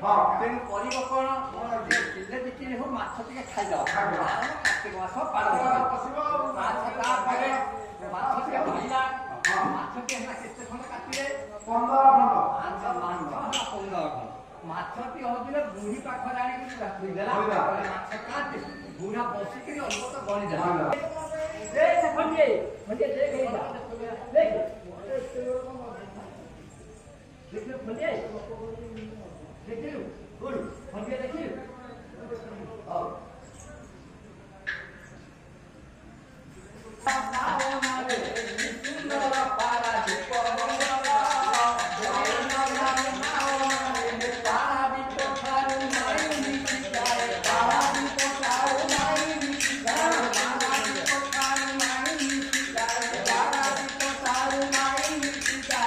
ତେଣୁ କରିବ କ'ଣ କିଲେ ଦି କିଲେ ହଉ ମାଛ ଟିକେ ଖାଇଦେବ କାର୍ତ୍ତିକ ମାସ ମାଛ ତାପରେ ମାଛ ଟିକେ ଭାଇଲା ମାଛ ଟିକେ ହେଲା କେତେ ଖଣ୍ଡ କାଟିଲେ 15 ଖଣ୍ଡ ମାଛଟି ହଉଥିଲେ ବୁଢୀ ପାଖରେ ଆଣିକି ଦେଲା ମାଛ କାଟି ବୁଢା ବସିକିରି ଅଳ୍ପ ଗଣିଦେଲା ଦେଖିଲୁ